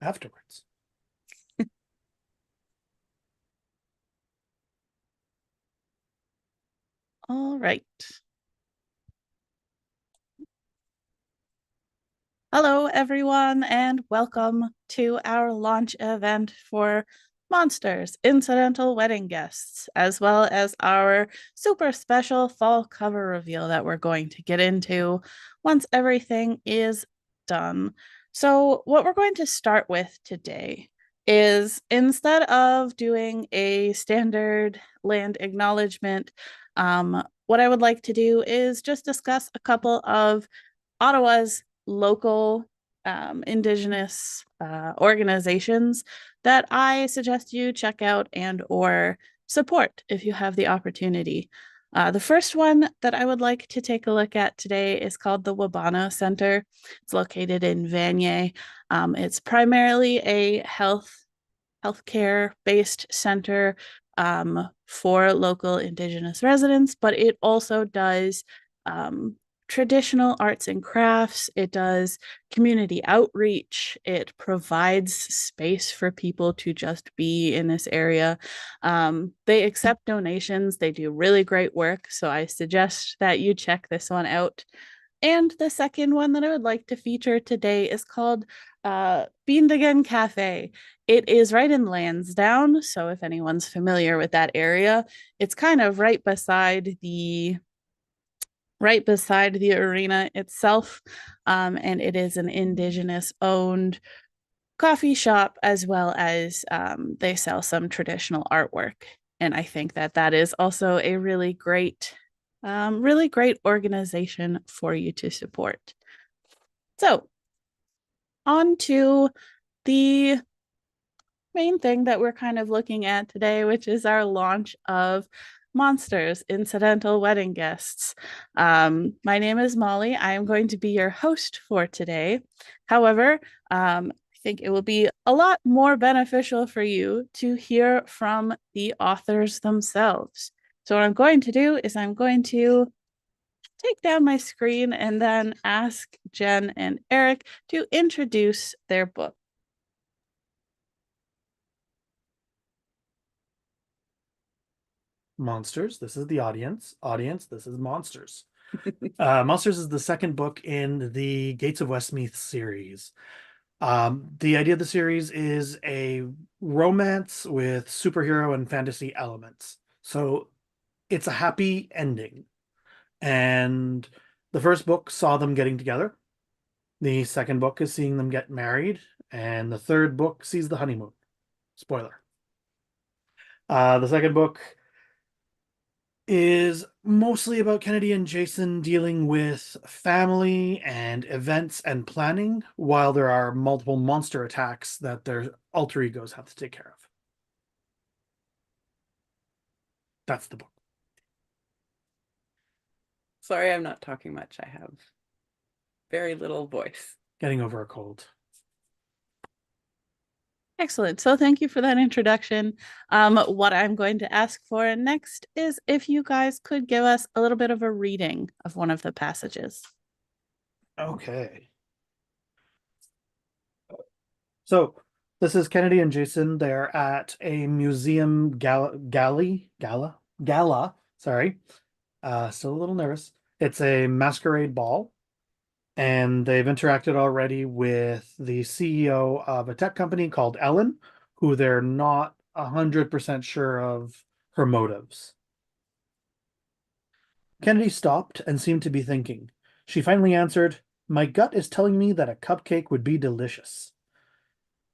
afterwards. All right. Hello, everyone, and welcome to our launch event for Monsters, Incidental Wedding Guests, as well as our super special fall cover reveal that we're going to get into once everything is done. So, what we're going to start with today is instead of doing a standard land acknowledgement, what I would like to do is just discuss a couple of Ottawa's local Indigenous organizations that I suggest you check out and or support if you have the opportunity. The first one that I would like to take a look at today is called the Wabano Center. It's located in Vanier. It's primarily a healthcare based center for local Indigenous residents, but it also does traditional arts and crafts. It does community outreach. It provides space for people to just be in this area. They accept donations. They do really great work. So I suggest that you check this one out. And the second one that I would like to feature today is called Beandigan Cafe. It is right in Lansdowne, so if anyone's familiar with that area, it's kind of right beside the arena itself, and it is an Indigenous owned coffee shop as well as they sell some traditional artwork. And I think that that is also a really great organization for you to support. So, on to the main thing that we're kind of looking at today, which is our launch of Monsters, Incidental Wedding Guests. My name is Molly. I am going to be your host for today. However, I think it will be a lot more beneficial for you to hear from the authors themselves. So, what I'm going to do is I'm going to take down my screen and then ask Jen and Eric to introduce their book. Monsters, this is the audience. Audience, this is Monsters. Monsters is the second book in the Gates of Westmeath series. The idea of the series is a romance with superhero and fantasy elements. So it's a happy ending. And the first book saw them getting together. The second book is seeing them get married. And the third book sees the honeymoon. Spoiler. The second book is mostly about Kennedy and Jason dealing with family and events and planning while there are multiple monster attacks that their alter egos have to take care of. That's the book. Sorry, I'm not talking much. I have very little voice. Getting over a cold. Excellent. So thank you for that introduction. What I'm going to ask for next is if you guys could give us a little bit of a reading of one of the passages. Okay. So this is Kennedy and Jason. They're at a museum gala. Sorry. Still a little nervous. It's a masquerade ball. And they've interacted already with the CEO of a tech company called Ellen, who they're not 100% sure of her motives. Kennedy stopped and seemed to be thinking. She finally answered, "My gut is telling me that a cupcake would be delicious."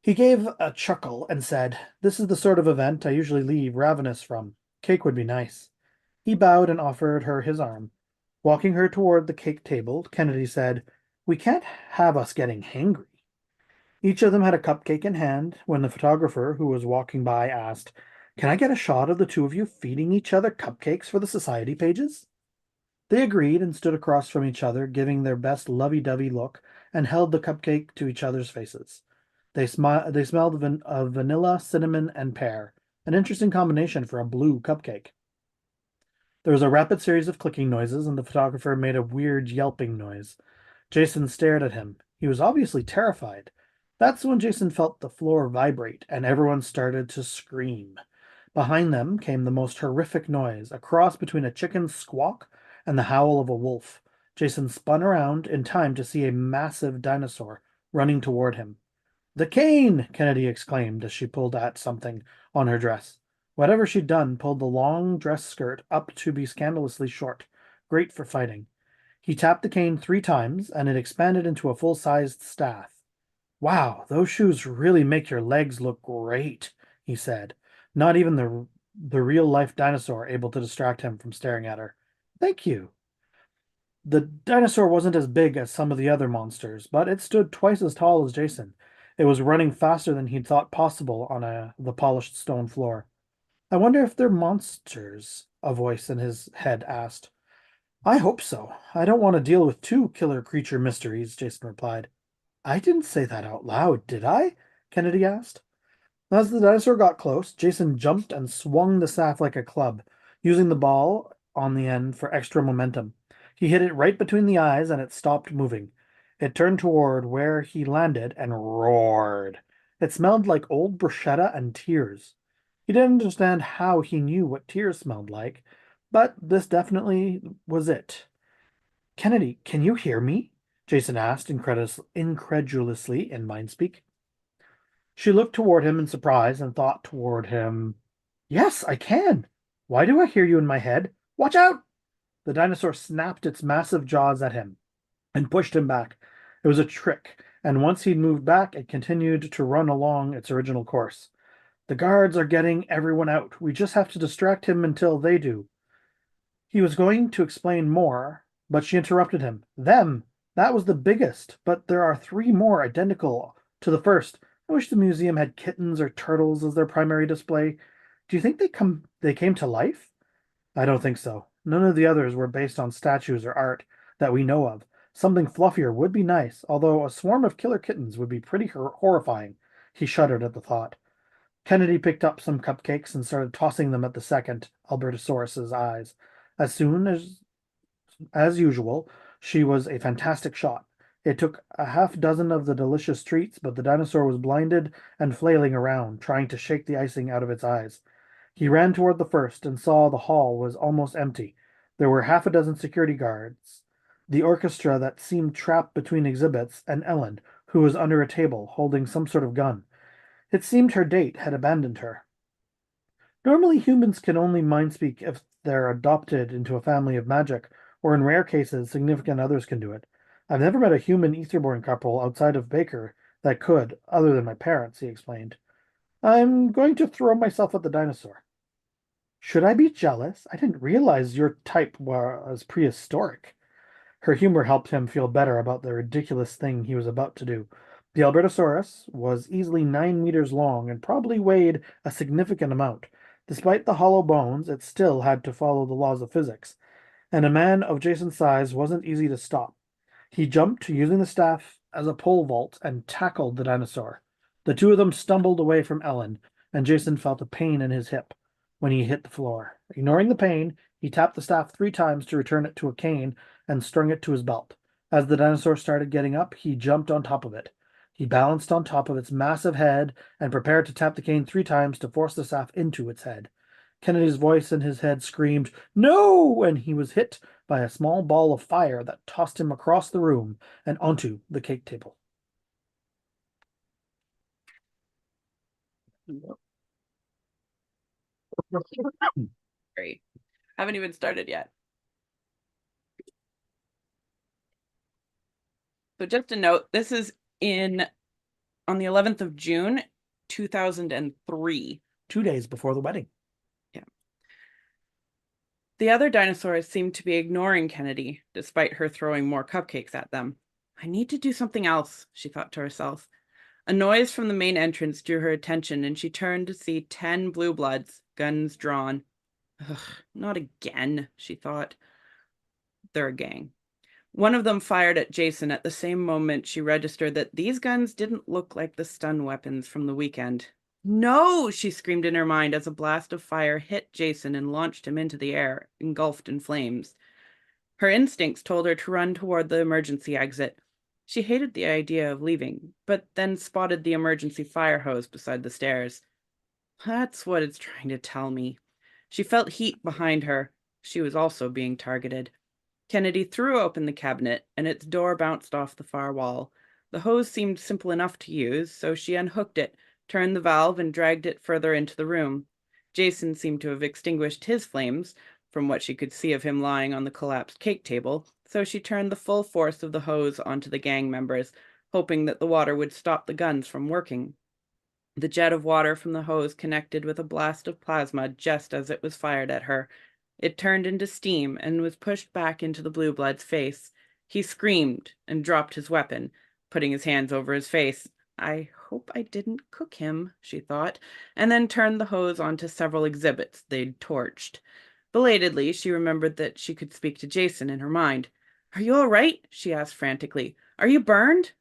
He gave a chuckle and said, "This is the sort of event I usually leave ravenous from. Cake would be nice." He bowed and offered her his arm. Walking her toward the cake table, Kennedy said, "We can't have us getting hangry." Each of them had a cupcake in hand when the photographer who was walking by asked, "Can I get a shot of the two of you feeding each other cupcakes for the society pages?" They agreed and stood across from each other, giving their best lovey-dovey look, and held the cupcake to each other's faces. They smelled of vanilla, cinnamon, and pear, an interesting combination for a blue cupcake. There was a rapid series of clicking noises, and the photographer made a weird yelping noise. Jason stared at him. He was obviously terrified. That's when Jason felt the floor vibrate and everyone started to scream. Behind them came the most horrific noise, a cross between a chicken's squawk and the howl of a wolf. Jason spun around in time to see a massive dinosaur running toward him. The cane! Kennedy exclaimed as she pulled at something on her dress. Whatever she'd done pulled the long dress skirt up to be scandalously short, great for fighting. He tapped the cane 3 times, and it expanded into a full-sized staff. Wow, those shoes really make your legs look great, he said, not even the real-life dinosaur able to distract him from staring at her. Thank you. The dinosaur wasn't as big as some of the other monsters, but it stood twice as tall as Jason. It was running faster than he'd thought possible on the polished stone floor. I wonder if they're monsters, a voice in his head asked. I hope so. I don't want to deal with two killer creature mysteries, Jason replied. I didn't say that out loud, did I? Kennedy asked. As the dinosaur got close, Jason jumped and swung the staff like a club, using the ball on the end for extra momentum. He hit it right between the eyes and it stopped moving. It turned toward where he landed and roared. It smelled like old bruschetta and tears. He didn't understand how he knew what tears smelled like, but this definitely was it. Kennedy, can you hear me? Jason asked incredulously in Mindspeak. She looked toward him in surprise and thought toward him, Yes, I can. Why do I hear you in my head? Watch out! The dinosaur snapped its massive jaws at him and pushed him back. It was a trick, and once he'd moved back, it continued to run along its original course. The guards are getting everyone out. We just have to distract him until they do. He was going to explain more, but she interrupted him. Them! That was the biggest, but there are 3 more identical to the first. I wish the museum had kittens or turtles as their primary display. Do you think they came to life? I don't think so. None of the others were based on statues or art that we know of. Something fluffier would be nice, although a swarm of killer kittens would be pretty horrifying. He shuddered at the thought. Kennedy picked up some cupcakes and started tossing them at the second Albertosaurus's eyes. As soon as usual, she was a fantastic shot. It took a half dozen of the delicious treats, but the dinosaur was blinded and flailing around, trying to shake the icing out of its eyes. He ran toward the first and saw the hall was almost empty. There were half a dozen security guards, the orchestra that seemed trapped between exhibits, and Ellen, who was under a table holding some sort of gun. It seemed her date had abandoned her. Normally, humans can only mind speak if they're adopted into a family of magic, or in rare cases, significant others can do it. I've never met a human Etherborn couple outside of Baker that could, other than my parents, he explained. I'm going to throw myself at the dinosaur. Should I be jealous? I didn't realize your type was prehistoric. Her humor helped him feel better about the ridiculous thing he was about to do. The Albertosaurus was easily 9 meters long and probably weighed a significant amount. Despite the hollow bones, it still had to follow the laws of physics, and a man of Jason's size wasn't easy to stop. He jumped, using the staff as a pole vault, and tackled the dinosaur. The two of them stumbled away from Ellen, and Jason felt a pain in his hip when he hit the floor. Ignoring the pain, he tapped the staff 3 times to return it to a cane and strung it to his belt. As the dinosaur started getting up, he jumped on top of it. He balanced on top of its massive head and prepared to tap the cane 3 times to force the staff into its head. Kennedy's voice in his head screamed, No! And he was hit by a small ball of fire that tossed him across the room and onto the cake table. Great. Haven't even started yet. So just a note, this is on the 11th of June, 2003. 2 days before the wedding. Yeah. The other dinosaurs seemed to be ignoring Kennedy, despite her throwing more cupcakes at them. I need to do something else, she thought to herself. A noise from the main entrance drew her attention, and she turned to see 10 blue bloods, guns drawn. Ugh, not again, she thought. They're a gang. One of them fired at Jason at the same moment she registered that these guns didn't look like the stun weapons from the weekend. No, she screamed in her mind as a blast of fire hit Jason and launched him into the air, engulfed in flames. Her instincts told her to run toward the emergency exit. She hated the idea of leaving, but then spotted the emergency fire hose beside the stairs. That's what it's trying to tell me. She felt heat behind her. She was also being targeted. Kennedy threw open the cabinet, and its door bounced off the far wall. The hose seemed simple enough to use, so she unhooked it, turned the valve, and dragged it further into the room. Jason seemed to have extinguished his flames, from what she could see of him lying on the collapsed cake table, so she turned the full force of the hose onto the gang members, hoping that the water would stop the guns from working. The jet of water from the hose connected with a blast of plasma just as it was fired at her. It turned into steam and was pushed back into the blue blood's face. He screamed and dropped his weapon, putting his hands over his face. I hope I didn't cook him, she thought, and then turned the hose onto several exhibits they'd torched. Belatedly, she remembered that she could speak to Jason in her mind. Are you all right? She asked frantically. Are you burned?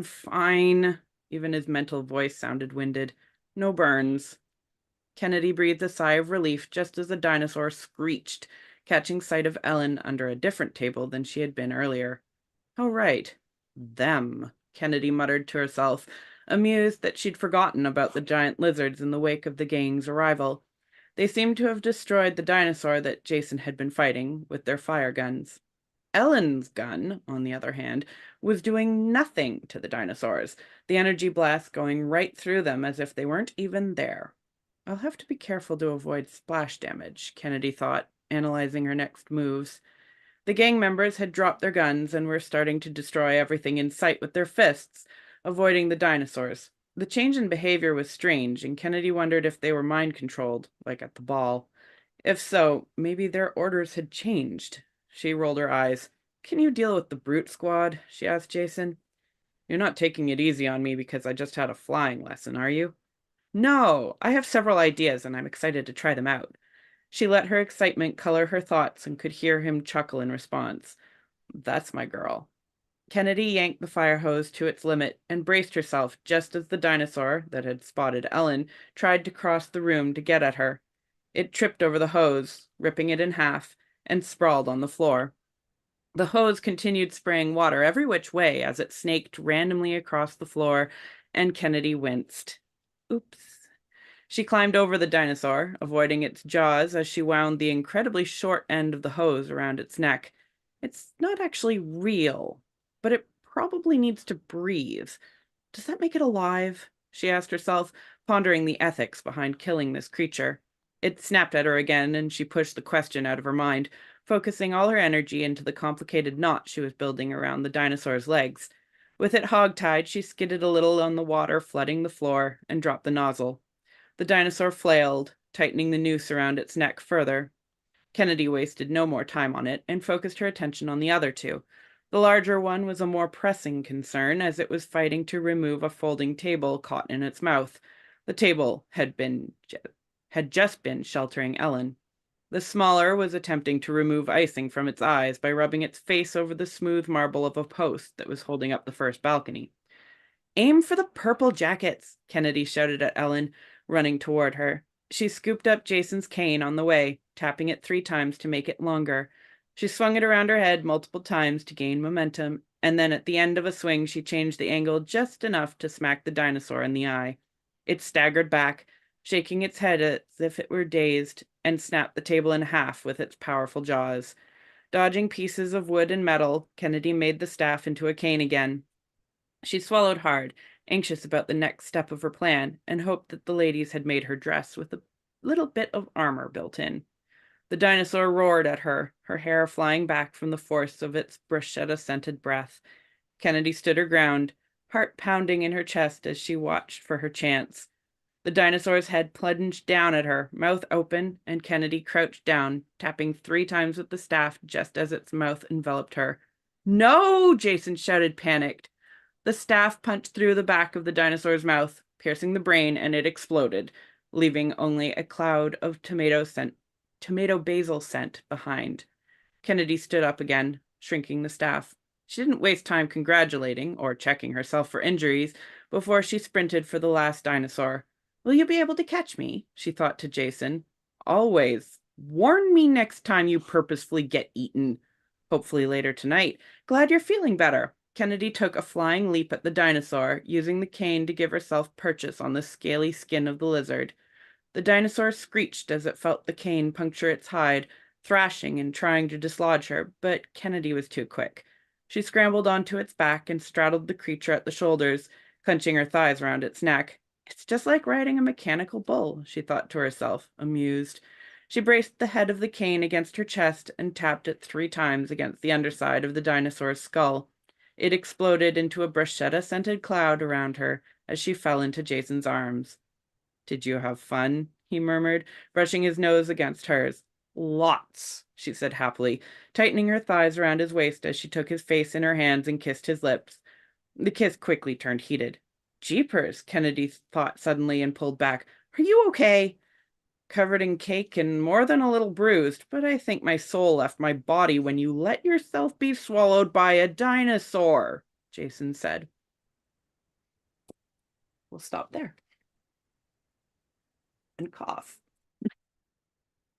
Fine. Even his mental voice sounded winded. No burns. Kennedy breathed a sigh of relief just as the dinosaur screeched, catching sight of Ellen under a different table than she had been earlier. Oh, right. Them, Kennedy muttered to herself, amused that she'd forgotten about the giant lizards in the wake of the gang's arrival. They seemed to have destroyed the dinosaur that Jason had been fighting with their fire guns. Ellen's gun, on the other hand, was doing nothing to the dinosaurs, the energy blast going right through them as if they weren't even there. I'll have to be careful to avoid splash damage, Kennedy thought, analyzing her next moves. The gang members had dropped their guns and were starting to destroy everything in sight with their fists, avoiding the dinosaurs. The change in behavior was strange, and Kennedy wondered if they were mind-controlled, like at the ball. If so, maybe their orders had changed. She rolled her eyes. Can you deal with the brute squad? She asked Jason. You're not taking it easy on me because I just had a flying lesson, are you? No, I have several ideas and I'm excited to try them out. She let her excitement color her thoughts and could hear him chuckle in response. That's my girl. Kennedy yanked the fire hose to its limit and braced herself just as the dinosaur that had spotted Ellen tried to cross the room to get at her. It tripped over the hose, ripping it in half, and sprawled on the floor. The hose continued spraying water every which way as it snaked randomly across the floor, and Kennedy winced. Oops. She climbed over the dinosaur, avoiding its jaws as she wound the incredibly short end of the hose around its neck. It's not actually real, but it probably needs to breathe. Does that make it alive? She asked herself, pondering the ethics behind killing this creature. It snapped at her again, and she pushed the question out of her mind, focusing all her energy into the complicated knot she was building around the dinosaur's legs. With it hogtied, she skidded a little on the water flooding the floor and dropped the nozzle. The dinosaur flailed, tightening the noose around its neck further. Kennedy wasted no more time on it and focused her attention on the other two. The larger one was a more pressing concern as it was fighting to remove a folding table caught in its mouth. The table had just been sheltering Ellen. The smaller was attempting to remove icing from its eyes by rubbing its face over the smooth marble of a post that was holding up the first balcony. Aim for the purple jackets, Kennedy shouted at Ellen, running toward her. She scooped up Jason's cane on the way, tapping it 3 times to make it longer. She swung it around her head multiple times to gain momentum, and then at the end of a swing she changed the angle just enough to smack the dinosaur in the eye. It staggered back, shaking its head as if it were dazed, and snapped the table in half with its powerful jaws. Dodging pieces of wood and metal, Kennedy made the staff into a cane again. She swallowed hard, anxious about the next step of her plan, and hoped that the ladies had made her dress with a little bit of armor built in. The dinosaur roared at her, her hair flying back from the force of its bruschetta-scented breath. Kennedy stood her ground, heart pounding in her chest as she watched for her chance. The dinosaur's head plunged down at her, mouth open, and Kennedy crouched down, tapping 3 times with the staff just as its mouth enveloped her. No! Jason shouted, panicked. The staff punched through the back of the dinosaur's mouth, piercing the brain, and it exploded, leaving only a cloud of tomato basil scent behind. Kennedy stood up again, shrinking the staff. She didn't waste time congratulating or checking herself for injuries before she sprinted for the last dinosaur. Will you be able to catch me? She thought to Jason. Always. Warn me next time you purposefully get eaten. Hopefully later tonight. Glad you're feeling better. Kennedy took a flying leap at the dinosaur, using the cane to give herself purchase on the scaly skin of the lizard. The dinosaur screeched as it felt the cane puncture its hide, thrashing and trying to dislodge her, but Kennedy was too quick. She scrambled onto its back and straddled the creature at the shoulders, clenching her thighs around its neck. It's just like riding a mechanical bull, she thought to herself, amused. She braced the head of the cane against her chest and tapped it 3 times against the underside of the dinosaur's skull. It exploded into a bruschetta-scented cloud around her as she fell into Jason's arms. "Did you have fun?" he murmured, brushing his nose against hers. "Lots," she said happily, tightening her thighs around his waist as she took his face in her hands and kissed his lips. The kiss quickly turned heated. "Jeepers," Kennedy thought suddenly and pulled back. "Are you okay?" "Covered in cake and more than a little bruised, but I think my soul left my body when you let yourself be swallowed by a dinosaur," Jason said. We'll stop there. And cough.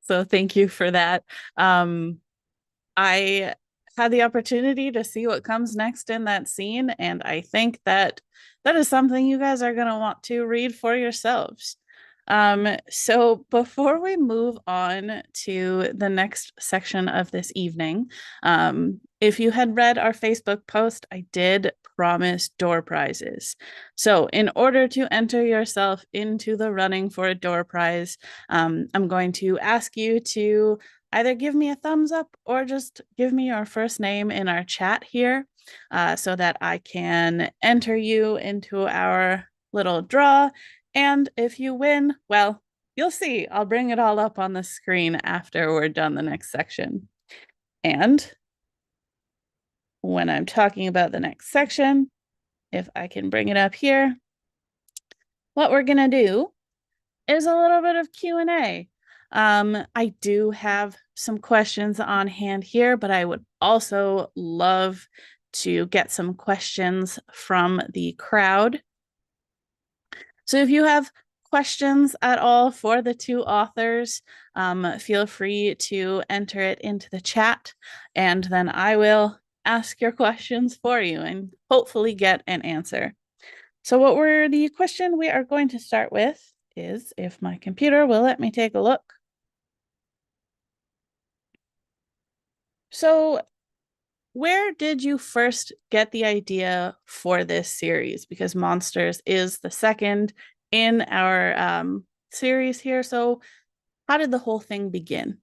So thank you for that. I had the opportunity to see what comes next in that scene, and I think that is something you guys are going to want to read for yourselves. So before we move on to the next section of this evening, if you had read our Facebook post, I did promise door prizes. So in order to enter yourself into the running for a door prize, I'm going to ask you to either give me a thumbs up or just give me your first name in our chat here, so that I can enter you into our little draw. And if you win, well, you'll see. I'll bring it all up on the screen after we're done the next section. And when I'm talking about the next section, if I can bring it up here, what we're going to do is a little bit of Q&A. I do have some questions on hand here, but I would also love to get some questions from the crowd. So if you have questions at all for the two authors, feel free to enter it into the chat, and then I will ask your questions for you and hopefully get an answer. So the question we are going to start with is, if my computer will let me take a look. So where did you first get the idea for this series? Because Monsters is the second in our series here. So how did the whole thing begin?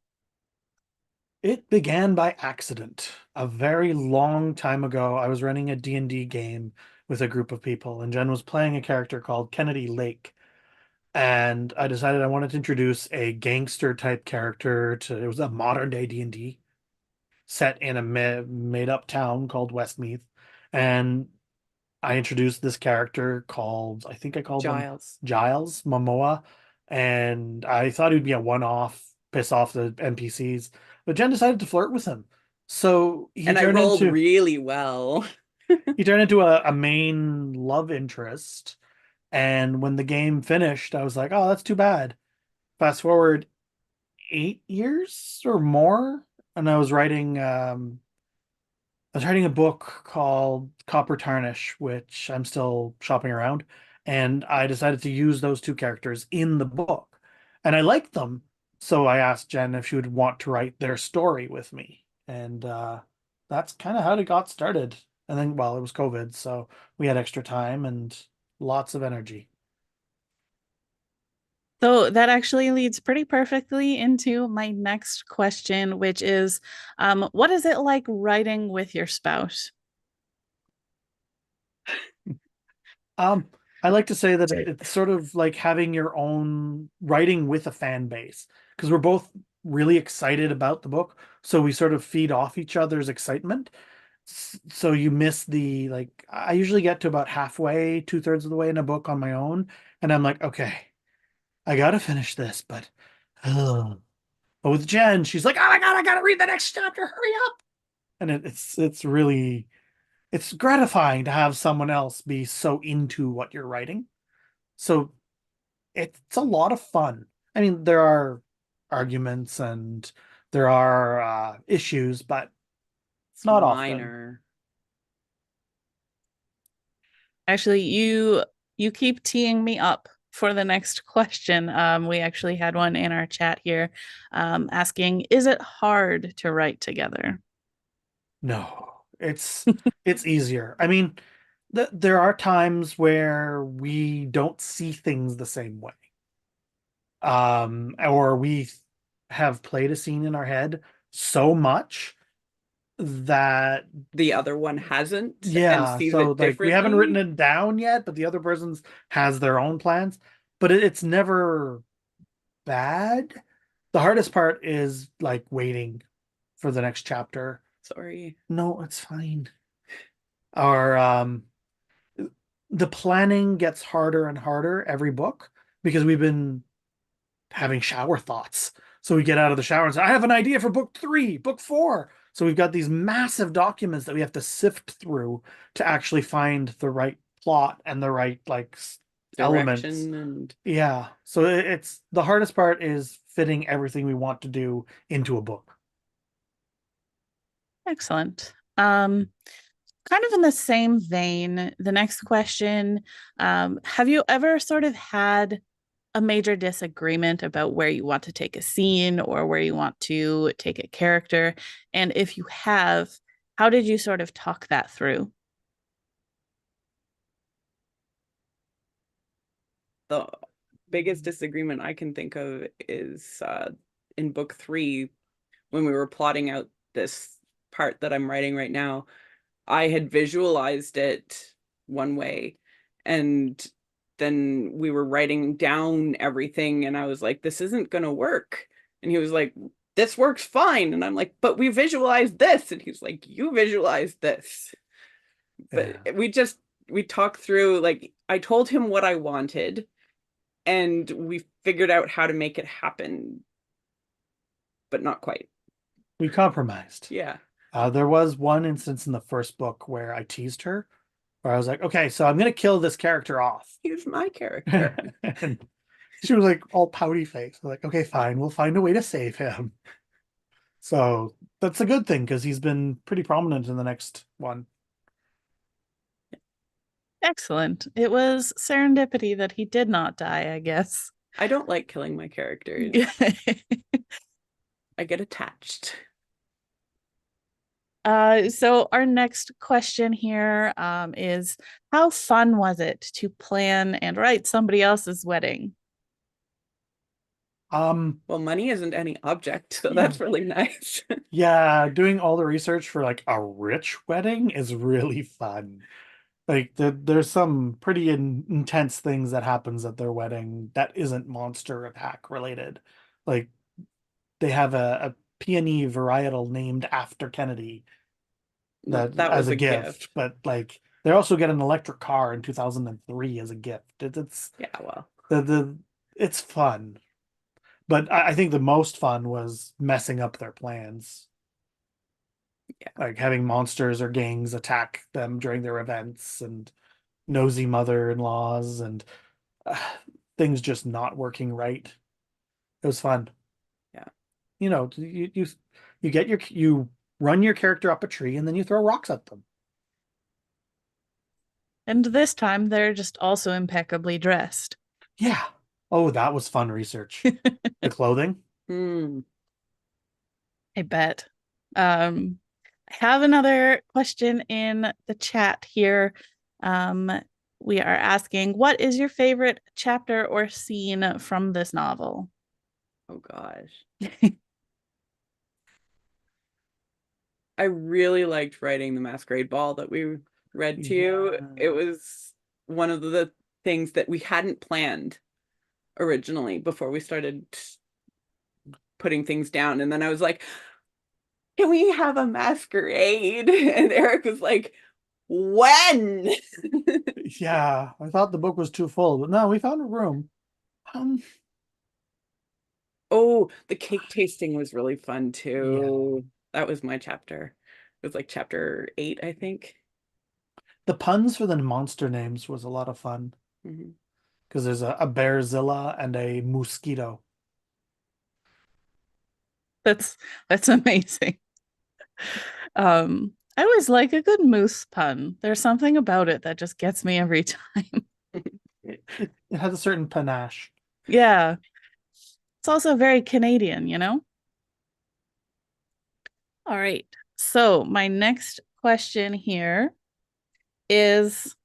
It began by accident. A very long time ago, I was running a D&D game with a group of people, and Jen was playing a character called Kennedy Lake. And I decided I wanted to introduce a gangster type character to, it was a modern day D&D set in a made up town called Westmeath. And I introduced this character called, I think I called him Giles. Giles Momoa. And I thought he'd be a one-off, piss off the NPCs. But Jen decided to flirt with him. So And I rolled really well. he turned into a main love interest. And when the game finished, I was like, oh, that's too bad. Fast forward 8 years or more, and I was writing a book called Copper Tarnish, which I'm still shopping around, and I decided to use those two characters in the book. And I liked them, so I asked Jen if she would want to write their story with me. And that's kind of how it got started. And then, well, it was COVID, so we had extra time and lots of energy. So that actually leads pretty perfectly into my next question, which is, what is it like writing with your spouse? I like to say that it's sort of like having your own writing with a fan base, because we're both really excited about the book, so we sort of feed off each other's excitement. So you miss the, like, I usually get to about halfway, 2/3 of the way in a book on my own, and I'm like, okay, I gotta finish this, but ugh. But with Jen, she's like, oh my God, I gotta read the next chapter, hurry up. And it's really, it's gratifying to have someone else be so into what you're writing. So it's a lot of fun. I mean, there are arguments and there are issues, but It's not often. minor. Actually, you keep teeing me up for the next question. We actually had one in our chat here, asking, "Is it hard to write together?" No, it's easier. I mean, there are times where we don't see things the same way. Or we have played a scene in our head so much that The other one hasn't and yeah, sees so it like we haven't written differently. it down yet, but the other person's has their own plans, but it's never bad. The hardest part is like waiting for the next chapter. Sorry. No, it's fine. Or the planning gets harder and harder every book because we've been having shower thoughts. So we get out of the shower and say, I have an idea for book 3, book 4. So we've got these massive documents that we have to sift through to actually find the right plot and the right like elements. Direction and Yeah. So it's the hardest part is fitting everything we want to do into a book. Excellent. Kind of in the same vein, the next question, have you ever sort of had a major disagreement about where you want to take a scene or where you want to take a character? And if you have, how did you sort of talk that through? the biggest disagreement I can think of is in book 3 when we were plotting out this part that I'm writing right now. I had visualized it one way, and then we were writing down everything, and I was like, this isn't going to work. And he was like, this works fine. And I'm like, but we visualized this. And he's like, you visualized this. But Yeah. we talked through, like, I told him what I wanted, and we figured out how to make it happen, but not quite. We compromised. Yeah. There was one instance in the first book where I teased her, where I was like, okay, so I'm going to kill this character off. He's my character. And she was like all pouty face. I'm like, okay, fine, we'll find a way to save him. So that's a good thing because he's been pretty prominent in the next one. Excellent. It was serendipity that he did not die, I guess. I don't like killing my characters. I get attached. So our next question here is, how fun was it to plan and write somebody else's wedding? Well, money isn't any object, so Yeah. that's really nice. Yeah, doing all the research for like a rich wedding is really fun. Like there's some pretty intense things that happens at their wedding that isn't monster attack related. Like they have a peony varietal named after Kennedy No, that that as was a a gift, gift. but like they also get an electric car in 2003 as a gift. It's Yeah, well, the it's fun, but I think the most fun was messing up their plans, yeah. like having monsters or gangs attack them during their events and nosy mother-in-laws and uh, things just not working right. It was fun. Yeah. You get you run your character up a tree and then you throw rocks at them. And this time they're just also impeccably dressed. Yeah. Oh, that was fun research. The clothing. Hmm. I bet. I have another question in the chat here. Um, we are asking, what is your favorite chapter or scene from this novel? Oh gosh. I really liked writing the masquerade ball that we read to you. It Yeah. was one of the things that we hadn't planned originally before we started putting things down. And then I was like, can we have a masquerade? And Eric was like, when? Yeah, I thought the book was too full, but no, we found a room. Um, Oh, the cake tasting was really fun yeah. too. That was my chapter. It was like chapter 8, I think. The puns for the monster names was a lot of fun Mhm. because there's a bearzilla and a mosquito. That's amazing. I always like a good moose pun. There's something about it that just gets me every time. It has a certain panache. Yeah. It's also very Canadian, you know? All right. So, my next question here is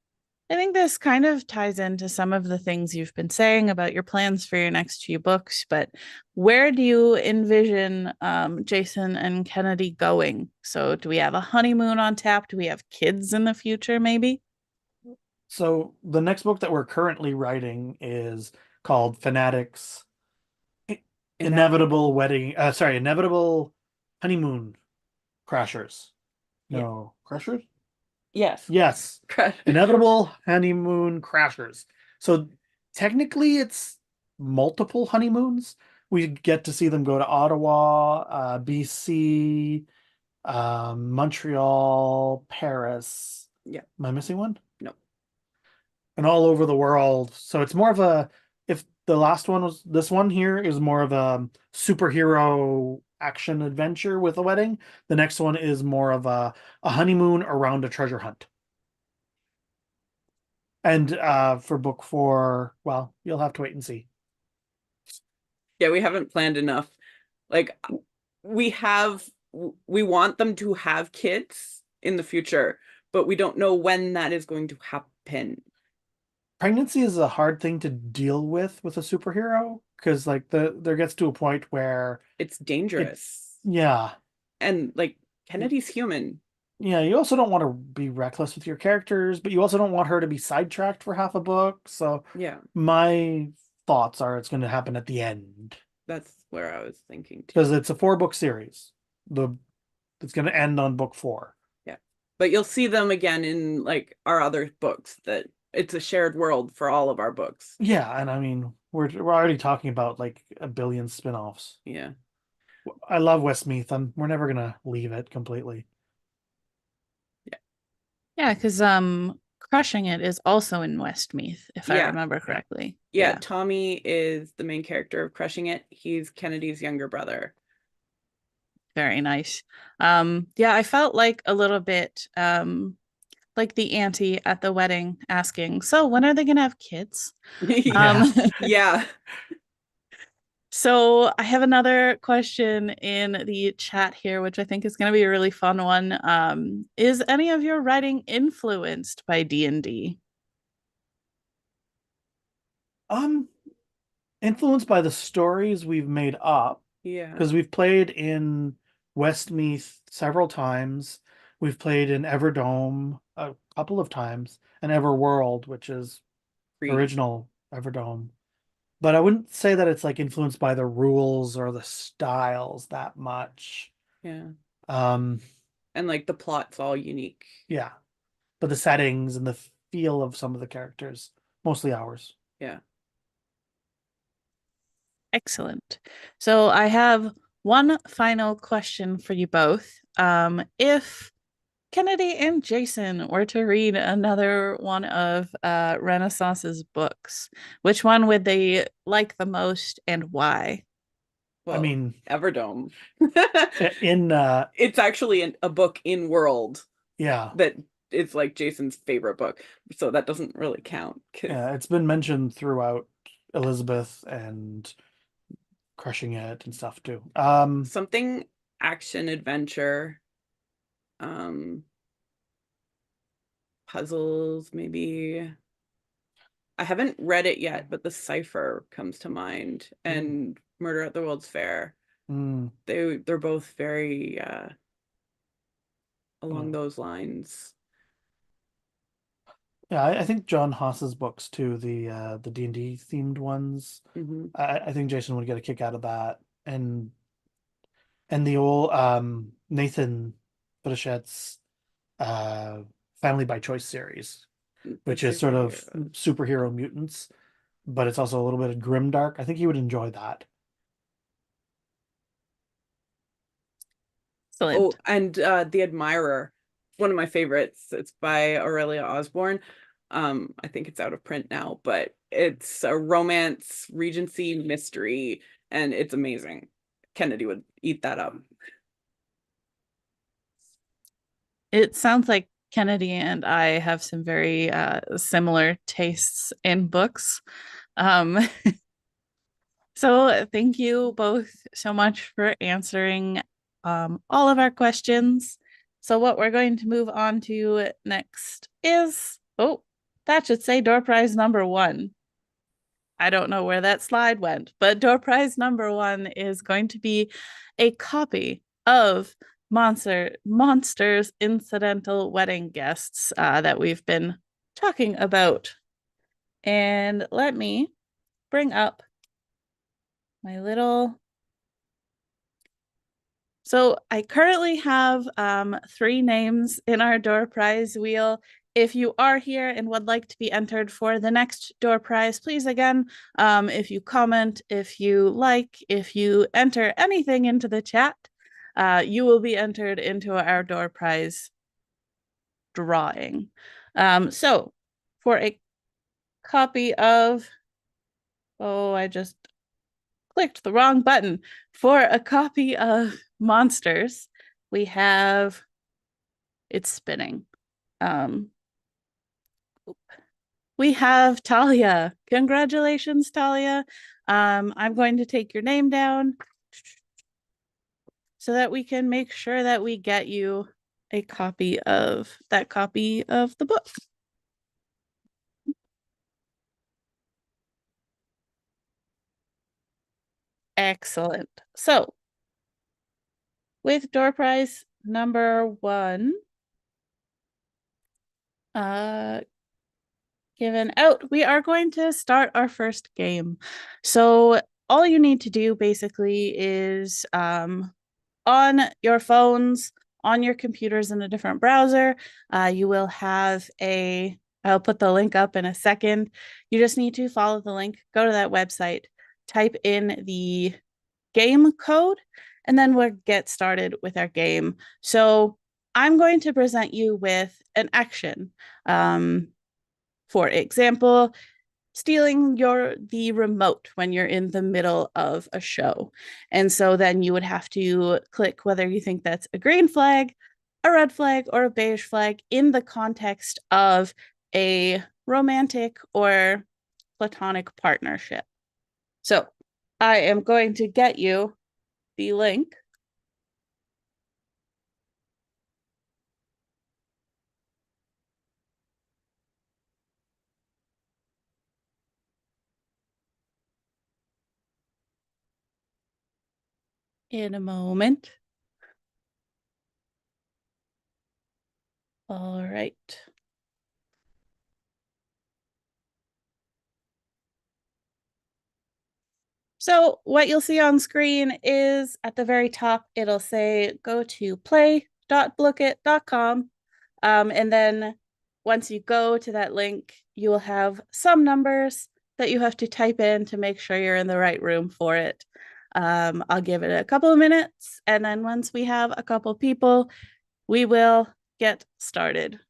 I think this kind of ties into some of the things you've been saying about your plans for your next few books, but where do you envision Jason and Kennedy going? So, do we have a honeymoon on tap? Do we have kids in the future, maybe? So the next book that we're currently writing is called Fanatics Inevitable Wedding, Inevitable Honeymoon Crashers. Yeah. No, Crashers? Yes. Yes. Inevitable Honeymoon Crashers. So technically it's multiple honeymoons. We get to see them go to Ottawa, BC, Montreal, Paris. Yeah. Am I missing one? No. And all over the world. So it's more of if the last one was, this one here is more of a superhero action adventure with a wedding. The next one is more of a honeymoon around a treasure hunt. And for book 4, well, you'll have to wait and see. Yeah, we haven't planned enough. Like we want them to have kids in the future, but we don't know when that is going to happen. Pregnancy is a hard thing to deal with a superhero because like there gets to a point where It's dangerous. yeah. And like Kennedy's human. Yeah, you also don't want to be reckless with your characters, but you also don't want her to be sidetracked for half a book. So Yeah, my thoughts are it's going to happen at the end that's where I was thinking too. because it's a 4-book series. It's going to end on book 4. Yeah, but you'll see them again in like our other books. That it's a shared world for all of our books. Yeah, and I mean we're already talking about like a billion spin-offs. Yeah, I love Westmeath, and we're never gonna leave it completely. Yeah, because Crushing It is also in Westmeath, if I Yeah. remember correctly. yeah. Tommy is the main character of Crushing It. He's Kennedy's younger brother. Very nice. Yeah, I felt like a little bit like the auntie at the wedding asking, so when are they gonna have kids? Yeah. Yeah. So I have another question in the chat here, which I think is going to be a really fun one. Is any of your writing influenced by D&D? Influenced by the stories we've made up Yeah. because we've played in Westmeath several times. We've played in Everdome a couple of times, and Everworld, which is original Everdome. But I wouldn't say that it's like influenced by the rules or the styles that much. Yeah. Um, And like the plot's all unique. yeah. But the settings and the feel of some of the characters, mostly ours. Yeah. Excellent. So I have one final question for you both. If Kennedy and Jason were to read another one of Renaissance's books, which one would they like the most and why? Well, I mean, Everdome. in It's actually a book in world yeah. that it's like Jason's favorite book. So that doesn't really count. Yeah, it's been mentioned throughout Elizabeth and Crushing It and stuff too. Something action adventure. Puzzles, maybe. I haven't read it yet, but the Cipher comes to mind, and Murder at the World's Fair. They're both very along those lines. Yeah, I think John Haas's books too, the D&D themed ones. I think Jason would get a kick out of that, and the old Nathan Fritschet's Family by Choice series, which is sort of superhero mutants, but it's also a little bit of grimdark. I think he would enjoy that. Excellent. Oh, and The Admirer, one of my favorites. It's by Aurelia Osborne. I think it's out of print now, but it's a romance Regency mystery, and it's amazing. Kennedy would eat that up. It sounds like Kennedy and I have some very similar tastes in books. Um, so thank you both so much for answering all of our questions. So what we're going to move on to next is, oh, that should say door prize number 1. I don't know where that slide went, but door prize number 1 is going to be a copy of Monsters Incidental Wedding Guests that we've been talking about. And let me bring up my little. So I currently have 3 names in our door prize wheel. If you are here and would like to be entered for the next door prize, please again, if you comment, if you like, if you enter anything into the chat, you will be entered into our door prize drawing. So for a copy of, oh, I just clicked the wrong button. For a copy of Monsters, we have, it's spinning. We have Talia. Congratulations, Talia. I'm going to take your name down so that we can make sure that we get you a copy of the book. Excellent. So with door prize number 1 given out, we are going to start our first game. So all you need to do basically is on your phones, on your computers in a different browser, you will have I'll put the link up in a second. You just need to follow the link, go to that website, type in the game code, and then we'll get started with our game. So I'm going to present you with an action. For example, stealing the remote when you're in the middle of a show. And so then you would have to click whether you think that's a green flag, a red flag, or a beige flag in the context of a romantic or platonic partnership. So I am going to get you the link. In a moment. All right. So what you'll see on screen is at the very top, it'll say go to play.blookit.com. And then once you go to that link, you will have some numbers that you have to type in to make sure you're in the right room for it. I'll give it a couple of minutes. And then once we have a couple people, we will get started.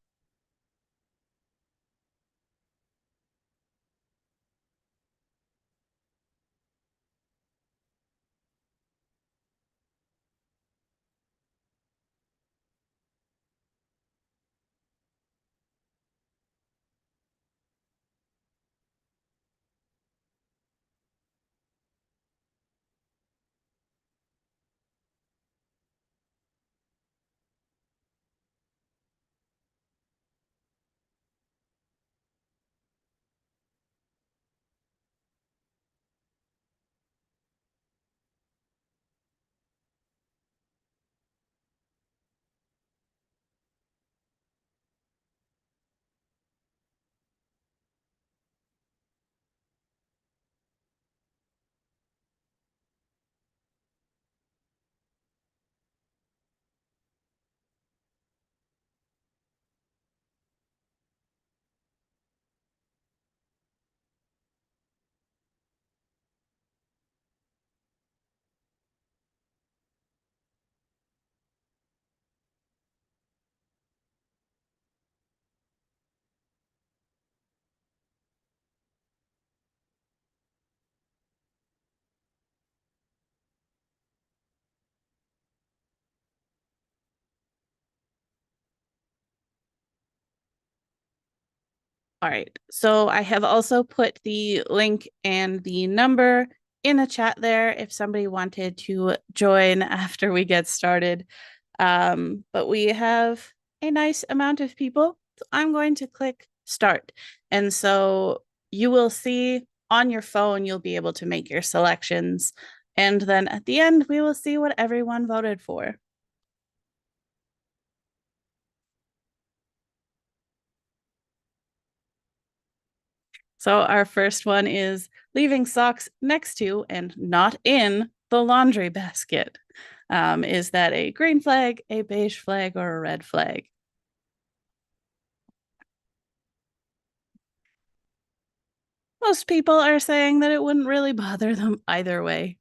All right. So I have also put the link and the number in the chat there if somebody wanted to join after we get started. But we have a nice amount of people. So I'm going to click start. And so you will see on your phone, you'll be able to make your selections. And then at the end, we will see what everyone voted for. So our first one is leaving socks next to and not in the laundry basket. Is that a green flag, a beige flag, or a red flag? Most people are saying that it wouldn't really bother them either way.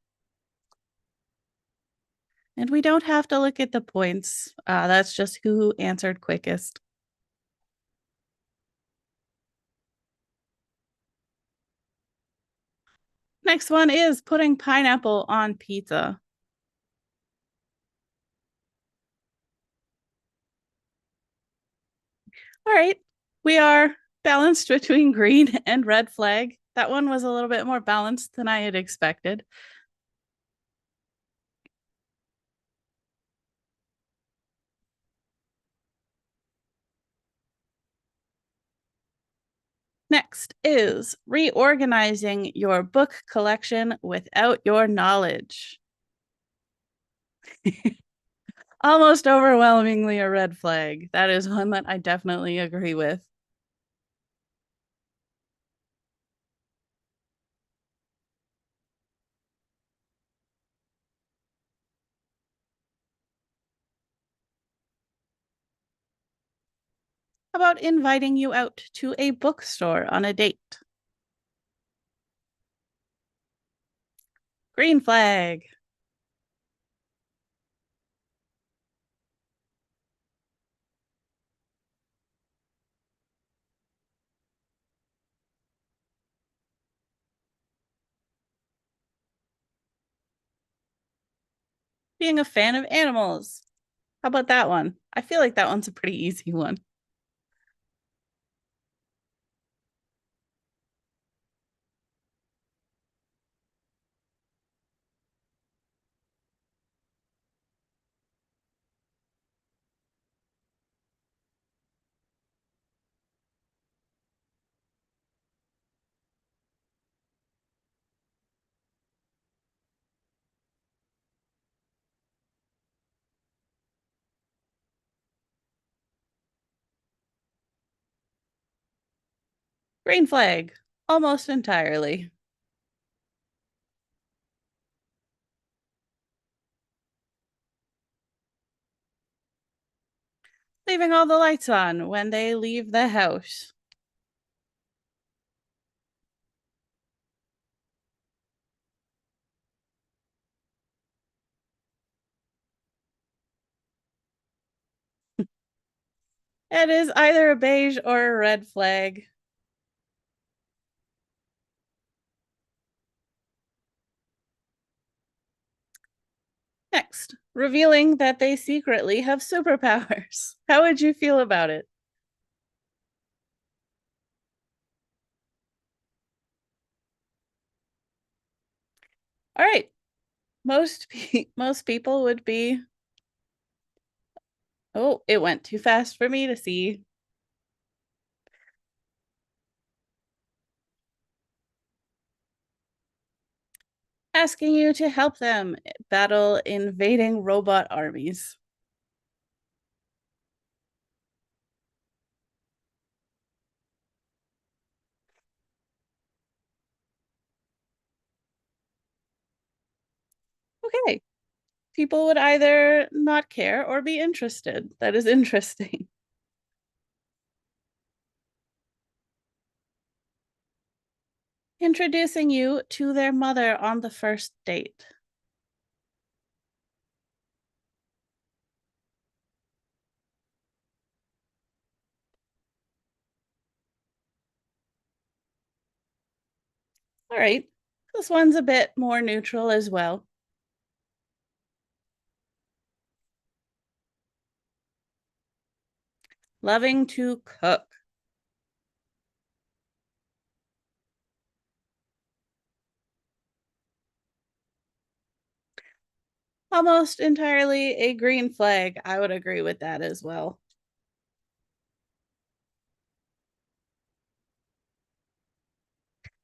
And we don't have to look at the points. That's just who answered quickest. Next one is putting pineapple on pizza. All right, we are balanced between green and red flag. That one was a little bit more balanced than I had expected. Next is reorganizing your book collection without your knowledge. Almost overwhelmingly a red flag. That is one that I definitely agree with. How about inviting you out to a bookstore on a date? Green flag. Being a fan of animals. How about that one? I feel like that one's a pretty easy one. Green flag. Almost entirely. Leaving all the lights on when they leave the house. It is either a beige or a red flag. Next, revealing that they secretly have superpowers. How would you feel about it? All right. Most people would be, oh, it went too fast for me to see. Asking you to help them battle invading robot armies. Okay. People would either not care or be interested. That is interesting. Introducing you to their mother on the first date. All right. This one's a bit more neutral as well. Loving to cook. almost entirely a green flag. I would agree with that as well.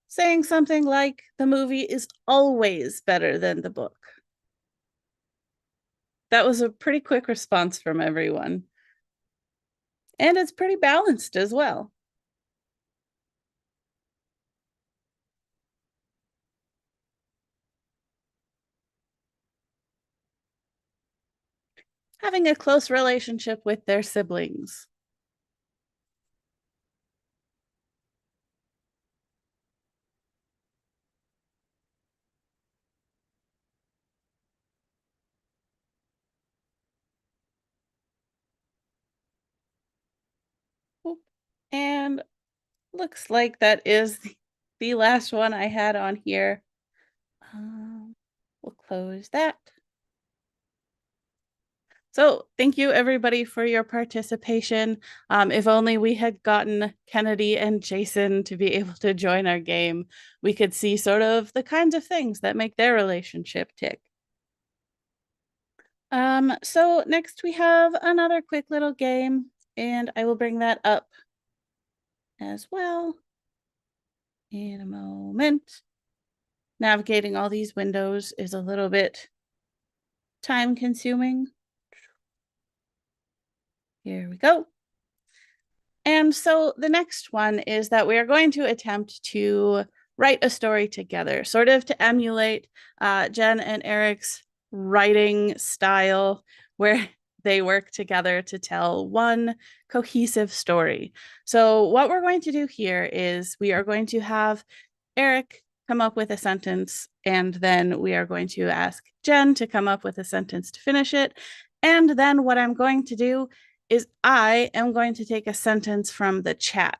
Saying something like the movie is always better than the book. That was a pretty quick response from everyone. And it's pretty balanced as well. Having a close relationship with their siblings. And looks like that is the last one I had on here. We'll close that. So thank you everybody for your participation. If only we had gotten Kennedy and Jason to be able to join our game, we could see sort of the kinds of things that make their relationship tick. So next we have another quick little game, and I will bring that up as well in a moment. Navigating all these windows is a little bit time consuming. Here we go. And so the next one is that we are going to attempt to write a story together, sort of to emulate Jen and Eric's writing style, where they work together to tell one cohesive story. So what we're going to do here is we are going to have Eric come up with a sentence, and then we are going to ask Jen to come up with a sentence to finish it. And then what I'm going to do is I am going to take a sentence from the chat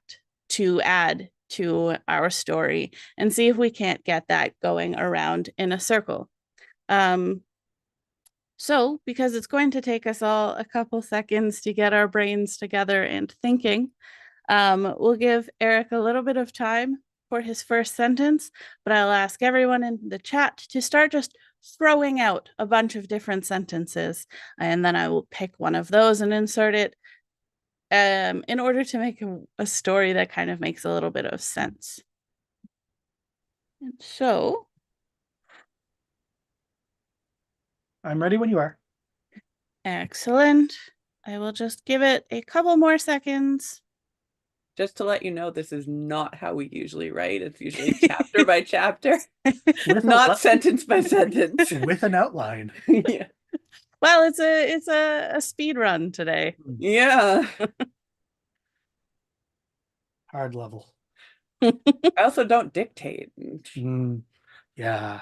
to add to our story and see if we can't get that going around in a circle. So, because it's going to take us all a couple seconds to get our brains together and thinking, we'll give Eric a little bit of time for his first sentence, but I'll ask everyone in the chat to start just throwing out a bunch of different sentences, and then I will pick one of those and insert it in order to make a story that kind of makes a little bit of sense. And so I'm ready when you are. excellent. I will just give it a couple more seconds. Just to let you know, this is not how we usually write. It's usually chapter by chapter, not sentence by sentence. With an outline. Yeah. Well, it's a speed run today. Yeah. Hard level. I also don't dictate. Yeah.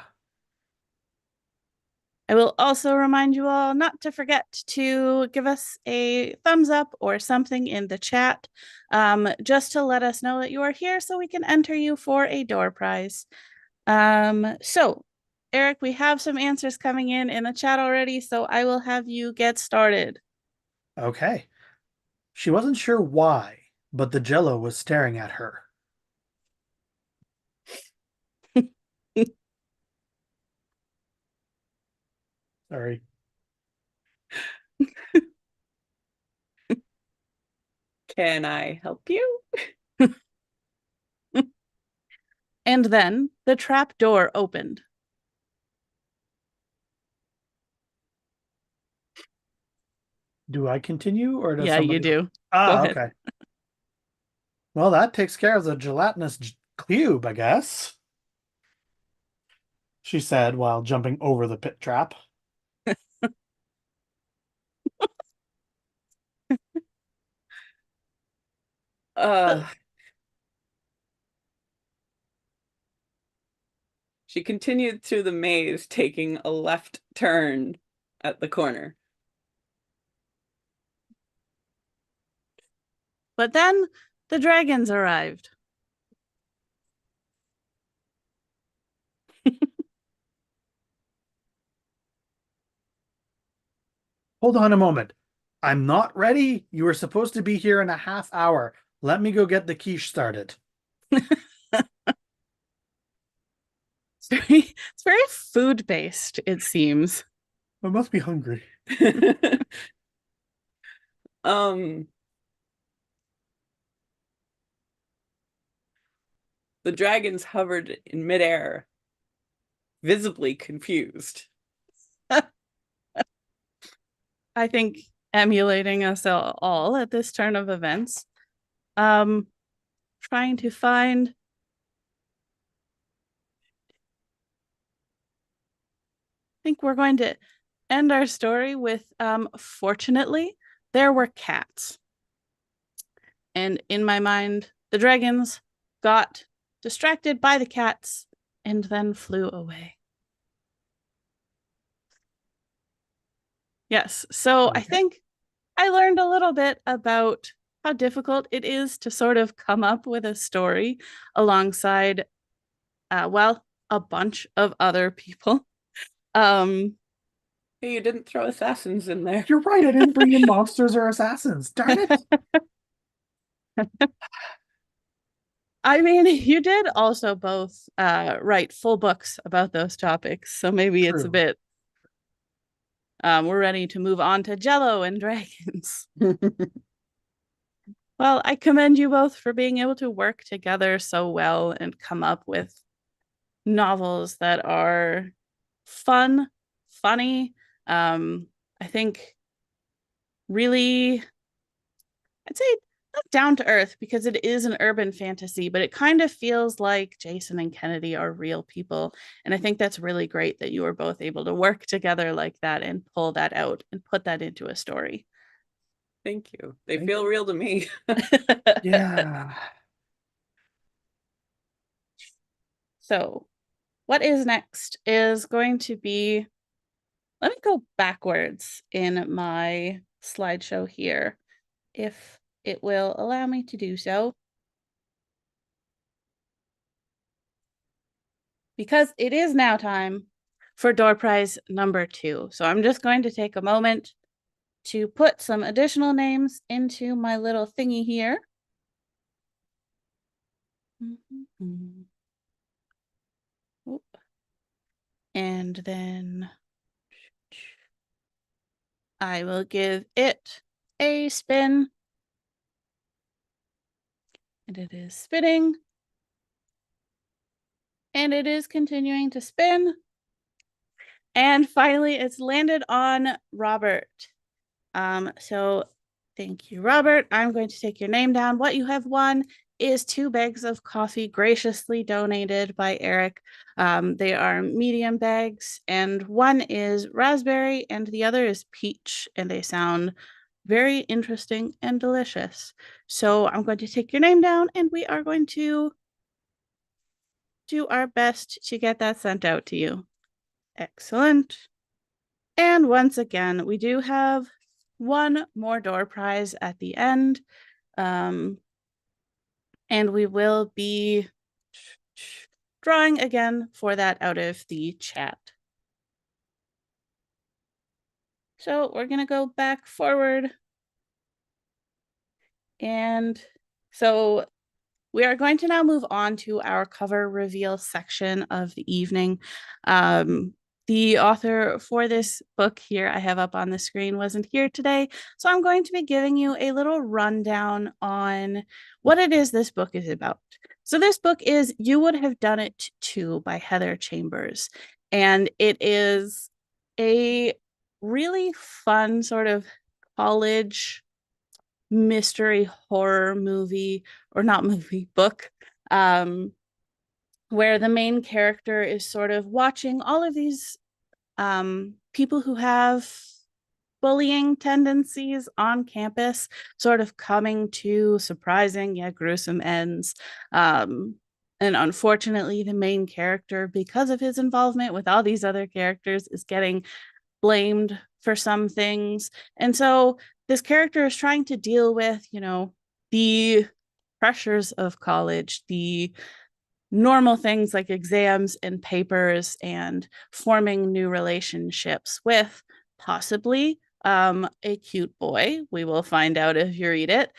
I will also remind you all not to forget to give us a thumbs up or something in the chat, just to let us know that you are here so we can enter you for a door prize. So, Eric, we have some answers coming in the chat already, so I will have you get started. Okay. She wasn't sure why, but the Jello was staring at her. Sorry. Can I help you? And then the trap door opened. Do I continue or does Yeah, somebody... you do. Ah, Go ahead. okay. Well, that takes care of the gelatinous cube, I guess, she said while jumping over the pit trap. She continued through the maze, taking a left turn at the corner. But then the dragons arrived. Hold on a moment. I'm not ready. You were supposed to be here in a half hour. Let me go get the quiche started. It's very food-based, it seems. I must be hungry. Um, the dragons hovered in midair, visibly confused. I think emulating us all at this turn of events. Trying to find. I think we're going to end our story with fortunately, there were cats. And in my mind, the dragons got distracted by the cats and then flew away. Yes, so Okay. I think I learned a little bit about how difficult it is to sort of come up with a story alongside, well, a bunch of other people. Um, Hey, you didn't throw assassins in there. You're right. I didn't bring in monsters or assassins. Darn it. I mean, you did also both write full books about those topics, so maybe it's a True. bit. We're ready to move on to Jello and dragons. Well, I commend you both for being able to work together so well and come up with novels that are fun, funny. I think really, I'd say not down to earth because it is an urban fantasy, but it kind of feels like Jason and Kennedy are real people. And I think that's really great that you were both able to work together like that and pull that out and put that into a story. Thank you. They feel real to me. Yeah. So, what is next is going to be, let me go backwards in my slideshow here, if it will allow me to do so. Because it is now time for door prize number 2. So I'm just going to take a moment to put some additional names into my little thingy here. And then I will give it a spin. And it is spinning. And it is continuing to spin. And finally, it's landed on Robert. So thank you, Robert. I'm going to take your name down. What you have won is 2 bags of coffee graciously donated by Eric. They are medium bags, and one is raspberry and the other is peach, and they sound very interesting and delicious. So I'm going to take your name down, and we are going to do our best to get that sent out to you. Excellent. And once again, we do have one more door prize at the end. And we will be drawing again for that out of the chat. So we're going to go back forward. And so we are going to now move on to our cover reveal section of the evening. The author for this book here I have up on the screen wasn't here today, so I'm going to be giving you a little rundown on what it is this book is about. So this book is You Would Have Done It Too by Heather Chambers, and it is a really fun sort of college mystery horror movie, or not movie, book, where the main character is sort of watching all of these people who have bullying tendencies on campus sort of coming to surprising yet gruesome ends. And unfortunately, the main character, because of his involvement with all these other characters, is getting blamed for some things. And so this character is trying to deal with, the pressures of college, the normal things like exams and papers, and forming new relationships with possibly a cute boy. We will find out if you read it.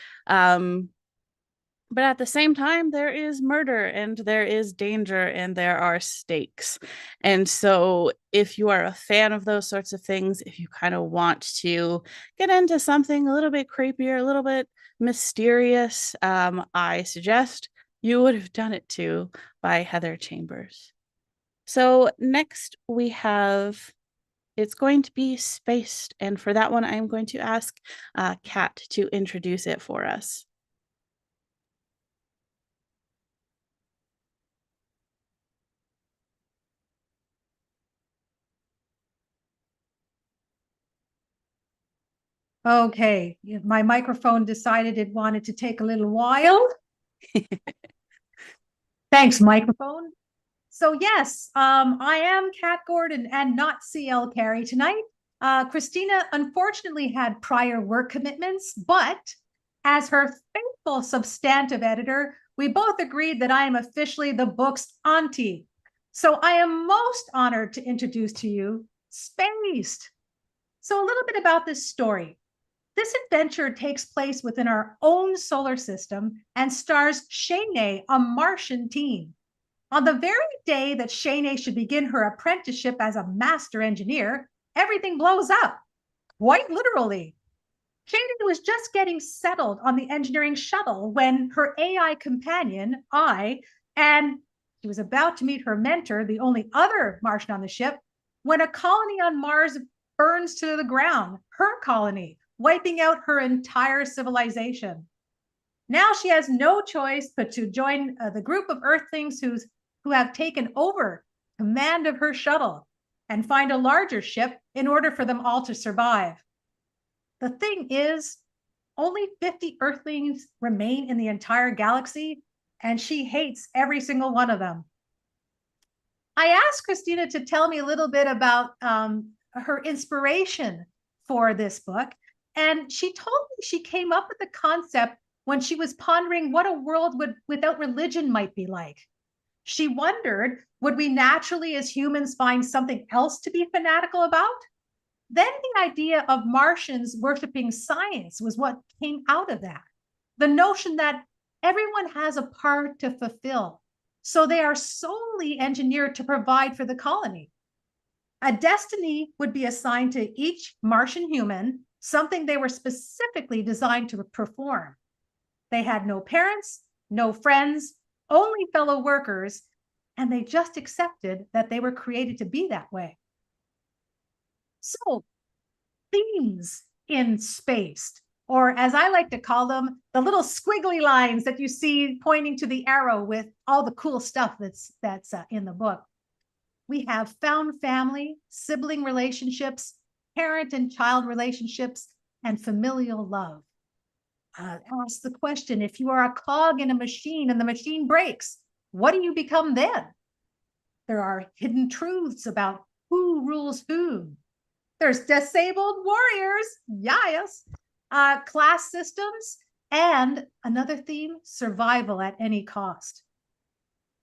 But at the same time, there is murder and there is danger and there are stakes. And so, if you are a fan of those sorts of things, if you kind of want to get into something a little bit creepier, a little bit mysterious, I suggest You Would Have Done It Too by Heather Chambers. So, next we have It's Going to Be Spaced. And for that one, I'm going to ask Kat to introduce it for us. Okay, my microphone decided it wanted to take a little while. Thanks, microphone. So yes, I am Kat Gordon and not CL Carey tonight. Christina unfortunately had prior work commitments, but as her faithful substantive editor, we both agreed that I am officially the book's auntie. So I am most honored to introduce to you Spaced. So a little bit about this story. This adventure takes place within our own solar system and stars Shanae, a Martian teen. On the very day that Shanae should begin her apprenticeship as a master engineer, everything blows up, quite literally. Shanae was just getting settled on the engineering shuttle when her AI companion, and she was about to meet her mentor, the only other Martian on the ship, when a colony on Mars burns to the ground, her colony, wiping out her entire civilization. Now she has no choice but to join the group of Earthlings who have taken over command of her shuttle and find a larger ship in order for them all to survive. The thing is, only 50 Earthlings remain in the entire galaxy, and she hates every single one of them. I asked Christina to tell me a little bit about her inspiration for this book, and she told me she came up with the concept when she was pondering what a world without religion might be like. She wondered, would we naturally as humans find something else to be fanatical about? Then the idea of Martians worshiping science was what came out of that. The notion that everyone has a part to fulfill, so they are solely engineered to provide for the colony. A destiny would be assigned to each Martian human, something they were specifically designed to perform. They had no parents, no friends, only fellow workers, and they just accepted that they were created to be that way. So, themes in Spaced, or as I like to call them, the little squiggly lines that you see pointing to the arrow with all the cool stuff that's in the book. We have found family, sibling relationships, parent and child relationships, and familial love. Ask the question, if you are a cog in a machine and the machine breaks, what do you become then? There are hidden truths about who rules who. There's disabled warriors, yes, class systems, and another theme, survival at any cost.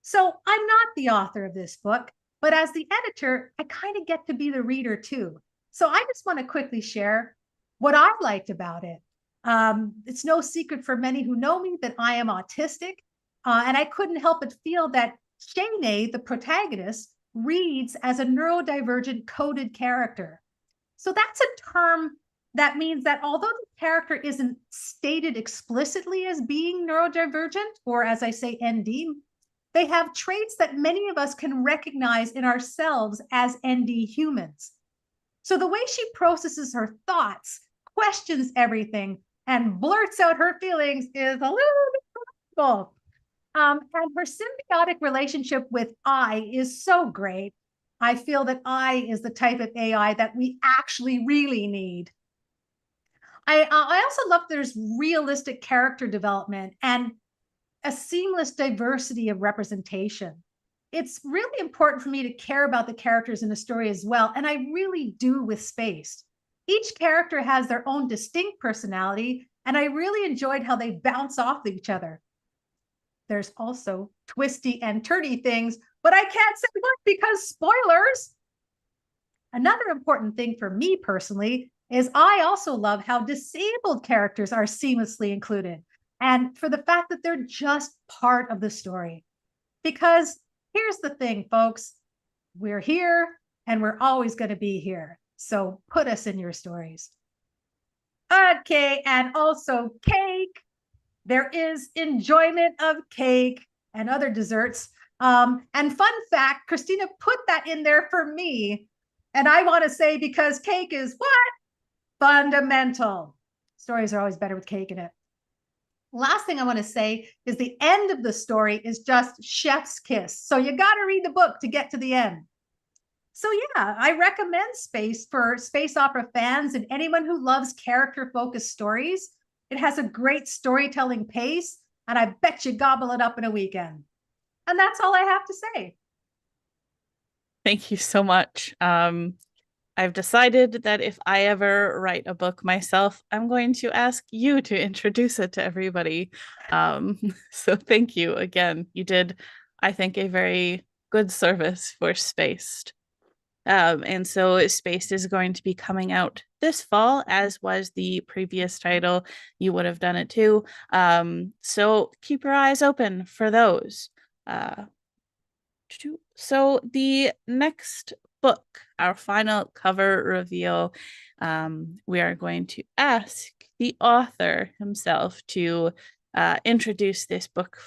So I'm not the author of this book, but as the editor, I kind of get to be the reader too. So I just want to quickly share what I liked about it. It's no secret for many who know me that I am autistic, and I couldn't help but feel that Shanae, the protagonist, reads as a neurodivergent coded character. So that's a term that means that although the character isn't stated explicitly as being neurodivergent, or as I say, ND, they have traits that many of us can recognize in ourselves as ND humans. So the way she processes her thoughts, questions everything, and blurts out her feelings is a little bit cool. And her symbiotic relationship with I is so great. I feel that I is the type of AI that we actually really need. I also love there's realistic character development and a seamless diversity of representation. It's really important for me to care about the characters in the story as well, and I really do with Spaced. Each character has their own distinct personality, and I really enjoyed how they bounce off each other. There's also twisty and turny things, but I can't say what because spoilers. Another important thing for me personally is I also love how disabled characters are seamlessly included. and for the fact that they're just part of the story. Because here's the thing, folks, we're here and we're always going to be here. So put us in your stories. Okay, and also cake. There is enjoyment of cake and other desserts. And fun fact, Christina put that in there for me. And I want to say, because cake is what? Fundamental. Stories are always better with cake in it. Last thing I want to say is the end of the story is just chef's kiss. So you got to read the book to get to the end. So yeah, I recommend Space for space opera fans and anyone who loves character-focused stories. It has a great storytelling pace, and I bet you gobble it up in a weekend. And that's all I have to say. Thank you so much. I've decided that if I ever write a book myself, I'm going to ask you to introduce it to everybody. So thank you again. You did, I think, a very good service for Spaced. And so Spaced is going to be coming out this fall, as was the previous title. You would have done it too. So keep your eyes open for those. So the next book, our final cover reveal, we are going to ask the author himself to introduce this book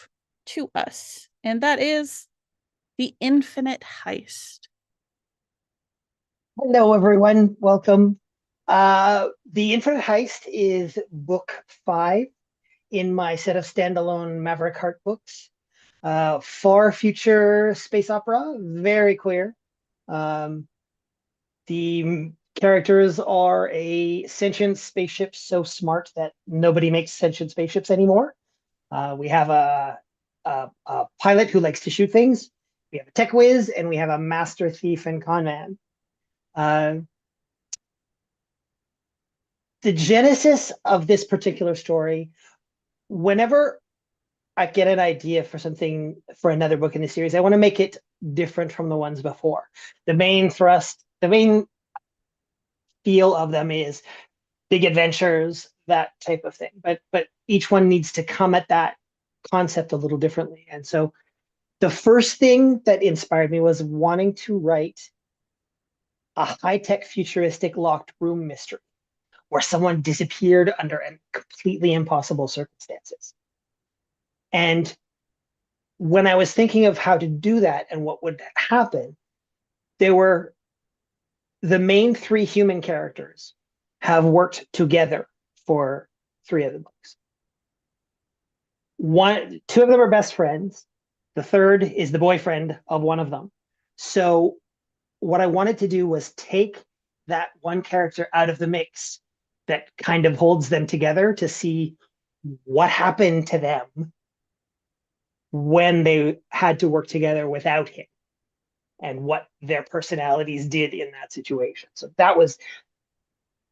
to us, and that is The Infinite Heist. Hello, everyone. Welcome. The Infinite Heist is book 5 in my set of standalone Maverick Heart books. Far future space opera, very queer. The characters are a sentient spaceship so smart that nobody makes sentient spaceships anymore. We have a pilot who likes to shoot things. We have a tech whiz, and we have a master thief and con man. The genesis of this particular story, whenever I get an idea for something for another book in the series, I want to make it different from the ones before. The main thrust, the main feel of them is big adventures, that type of thing. But each one needs to come at that concept a little differently. And so the first thing that inspired me was wanting to write a high-tech futuristic locked room mystery where someone disappeared under completely impossible circumstances. And when I was thinking of how to do that and what would happen, the main 3 human characters have worked together for 3 of the books. 2 of them are best friends. The third is the boyfriend of one of them. So what I wanted to do was take that one character out of the mix that kind of holds them together to see what happened to them when they had to work together without him and what their personalities did in that situation. So that was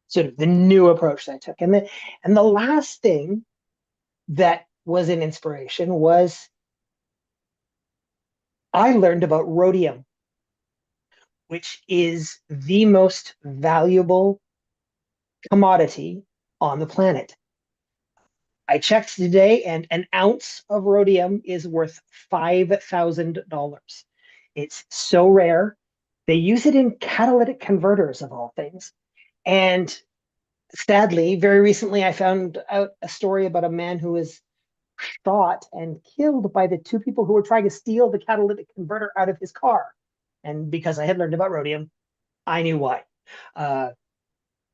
sort of the new approach that I took. And the last thing that was an inspiration was I learned about rhodium, which is the most valuable commodity on the planet. I checked today, and an ounce of rhodium is worth $5,000. It's so rare. They use it in catalytic converters, of all things. And sadly, very recently, I found out a story about a man who was shot and killed by the 2 people who were trying to steal the catalytic converter out of his car. And because I had learned about rhodium, I knew why.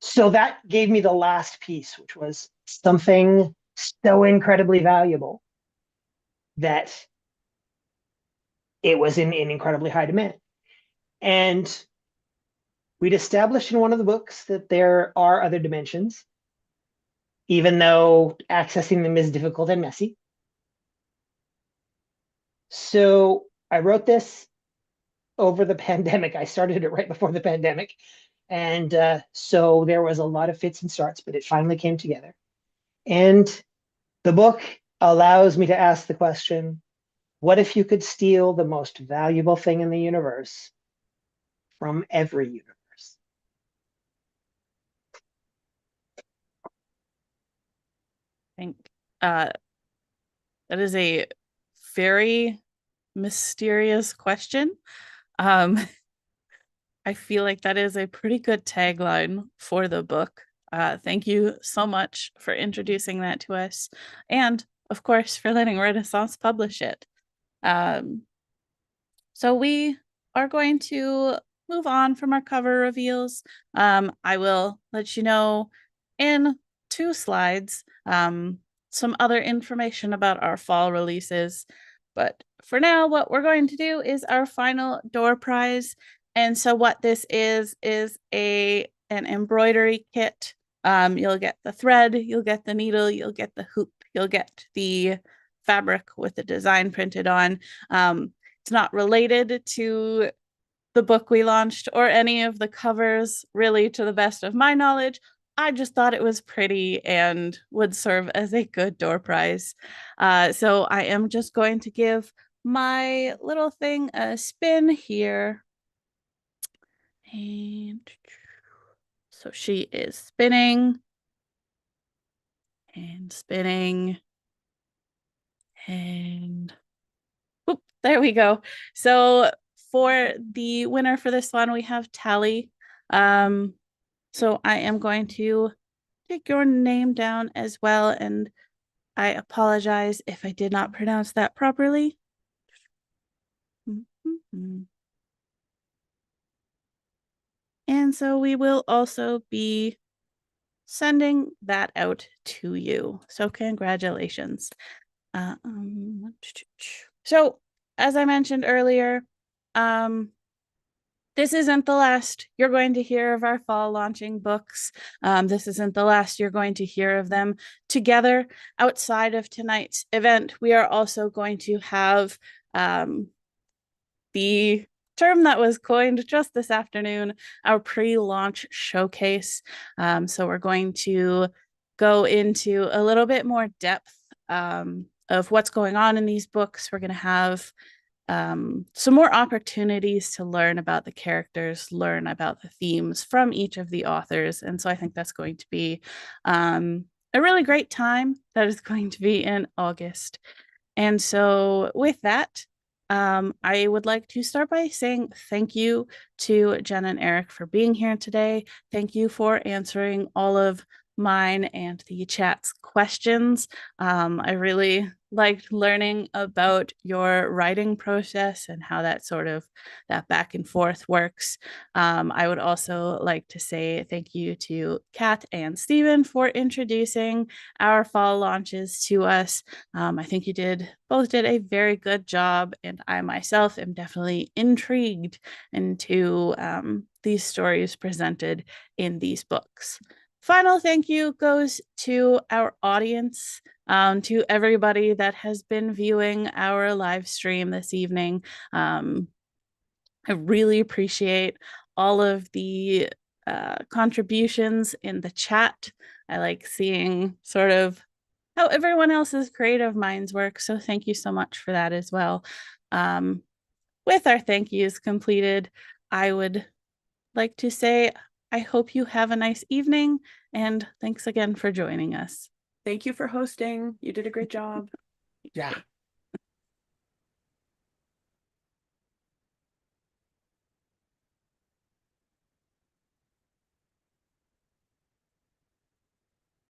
So that gave me the last piece, which was something so incredibly valuable that it was in incredibly high demand. And we'd established in one of the books that there are other dimensions, even though accessing them is difficult and messy. So I wrote this over the pandemic. I started it right before the pandemic. And so there was a lot of fits and starts, but it finally came together. And the book allows me to ask the question, what if you could steal the most valuable thing in the universe from every universe? I think That is a very mysterious question. I feel like that is a pretty good tagline for the book. Thank you so much for introducing that to us, and of course for letting Renaissance publish it. So we are going to move on from our cover reveals. I will let you know in 2 slides some other information about our fall releases. But for now, what we're going to do is our final door prize. And so what this is an embroidery kit. You'll get the thread, you'll get the needle, you'll get the hoop, you'll get the fabric with the design printed on. It's not related to the book we launched or any of the covers, really, to the best of my knowledge. I just thought it was pretty and would serve as a good door prize. So I am just going to give my little thing a spin here. And so she is spinning and spinning and oop, there we go. So for the winner for this one, we have Tally. So I am going to take your name down as well, and I apologize if I did not pronounce that properly. And so we will also be sending that out to you. So congratulations. So as I mentioned earlier, this isn't the last you're going to hear of our fall launching books. This isn't the last you're going to hear of them together. Outside of tonight's event, we are also going to have the term that was coined just this afternoon, our pre-launch showcase. So we're going to go into a little bit more depth of what's going on in these books. We're going to have some more opportunities to learn about the characters, learn about the themes from each of the authors. And so I think that's going to be a really great time. That is going to be in August. And so with that, I would like to start by saying thank you to Jen and Eric for being here today. Thank you for answering all of mine and the chat's questions. I really liked learning about your writing process and how that sort of that back and forth works. I would also like to say thank you to Kat and Stephen for introducing our fall launches to us. I think you both did a very good job, and I myself am definitely intrigued into these stories presented in these books. Final thank you goes to our audience, to everybody that has been viewing our live stream this evening. I really appreciate all of the contributions in the chat. I like seeing sort of how everyone else's creative minds work. So thank you so much for that as well. With our thank yous completed, I would like to say I hope you have a nice evening, and thanks again for joining us. Thank you for hosting. You did a great job. Yeah.